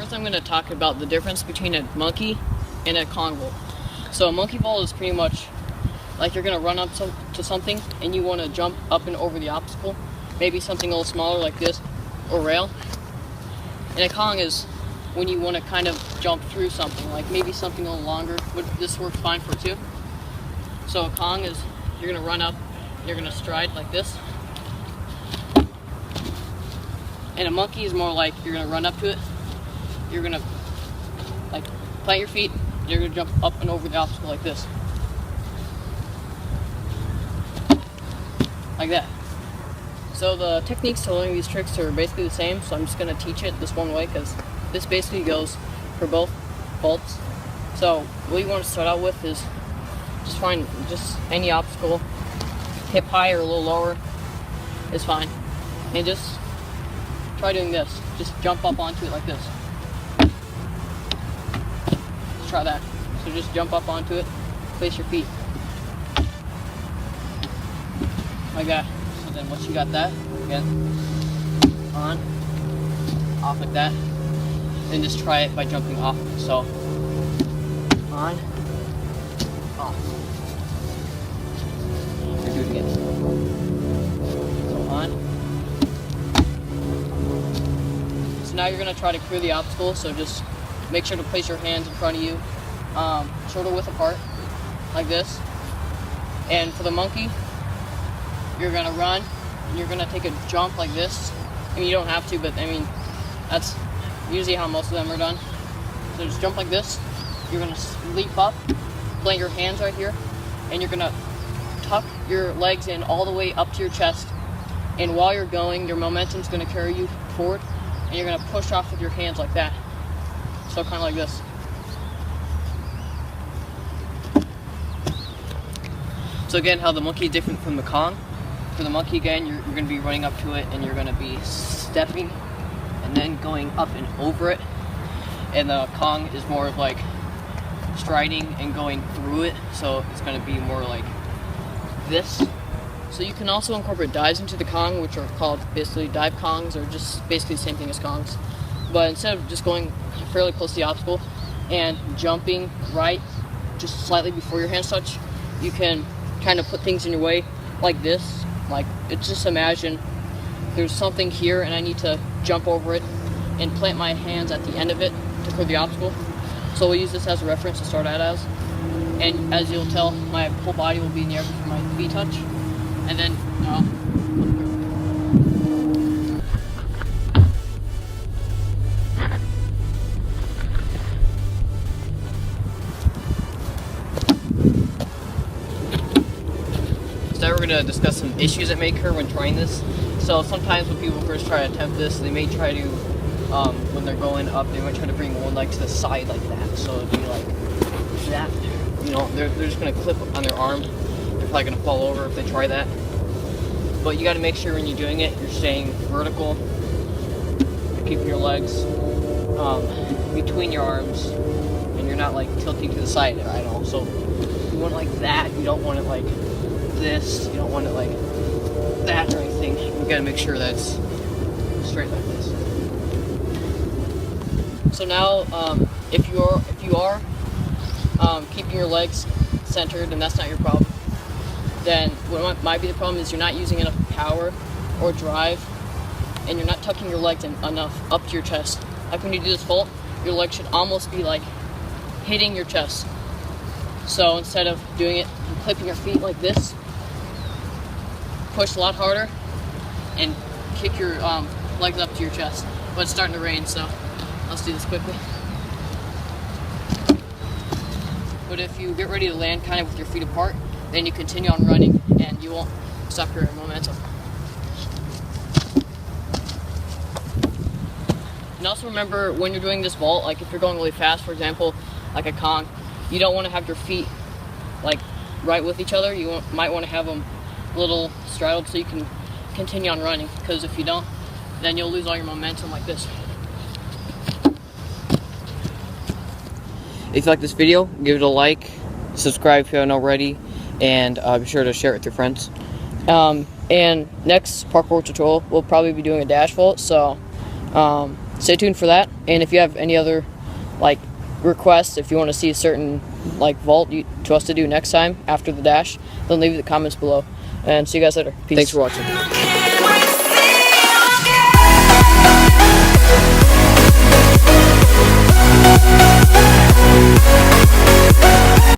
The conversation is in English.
First I'm going to talk about the difference between a monkey and a Kong vault. So a monkey vault is pretty much like you're going to run up to something and you want to jump up and over the obstacle. Maybe something a little smaller like this or rail. And a Kong is when you want to kind of jump through something, like maybe something a little longer, but this works fine for too. So a Kong is you're going to run up, you're going to stride like this. And a monkey is more like you're going to run up to it, you're going to like plant your feet, you're going to jump up and over the obstacle like this. Like that. So the techniques to learning these tricks are basically the same, so I'm just going to teach it this one way because this basically goes for both vaults. So what you want to start out with is just find just any obstacle, hip high or a little lower is fine, and just try doing this. Just jump up onto it like this. Let's try that. So just jump up onto it, place your feet like that. So then once you got that, again, on, off like that, then just try it by jumping off. So on, off. Do it again. So on. So now you're going to try to clear the obstacle, so just make sure to place your hands in front of you, shoulder width apart, like this. And for the monkey, you're going to run, and you're going to take a jump like this. I mean, you don't have to, but I mean, that's usually how most of them are done. So just jump like this, you're going to leap up, plant your hands right here, and you're going to tuck your legs in all the way up to your chest. And while you're going, your momentum's going to carry you forward, and you're going to push off with your hands like that. So kind of like this. So again, how the monkey is different from the Kong. For the monkey, again, you're going to be running up to it, and you're going to be stepping and then going up and over it. And the Kong is more of like striding and going through it, so it's going to be more like this. So you can also incorporate dives into the Kong, which are called basically dive Kongs, or just basically the same thing as Kongs. But instead of just going fairly close to the obstacle and jumping right just slightly before your hands touch, you can kind of put things in your way like this. Like, it's just imagine there's something here and I need to jump over it and plant my hands at the end of it to clear the obstacle. So we'll use this as a reference to start out as. And as you'll tell, my whole body will be in the air before my feet touch. And then, so now we're going to discuss some issues that may occur when trying this. So sometimes when people first try to attempt this, they may try to, when they're going up, they might try to bring one leg to the side like that. So it'd be like that. You know, they're just going to clip on their arm. They're probably going to fall over if they try that. But you got to make sure when you're doing it, you're staying vertical. You're keeping your legs between your arms, and you're not like tilting to the side at all. So you want it like that. You don't want it like this. You don't want it like that or anything. You got to make sure that's straight like this. So now, if you are keeping your legs centered, and that's not your problem, then what might be the problem is you're not using enough power or drive, and you're not tucking your legs in enough up to your chest. Like when you do this vault, your legs should almost be like hitting your chest. So instead of doing it and clipping your feet like this, push a lot harder and kick your legs up to your chest. But it's starting to rain, so let's do this quickly. But if you get ready to land kind of with your feet apart, then you continue on running and you won't stop your momentum. And also remember, when you're doing this vault, like if you're going really fast, for example, like a Kong, you don't want to have your feet like right with each other. You might want to have them a little straddled so you can continue on running, because if you don't, then you'll lose all your momentum like this. If you like this video, give it a like, subscribe if you haven't already, and be sure to share it with your friends. And next parkour tutorial, we'll probably be doing a dash vault, so stay tuned for that. And if you have any other like requests, if you want to see a certain like vault to us to do next time after the dash, then leave it in the comments below. And see you guys later. Peace. Thanks for watching.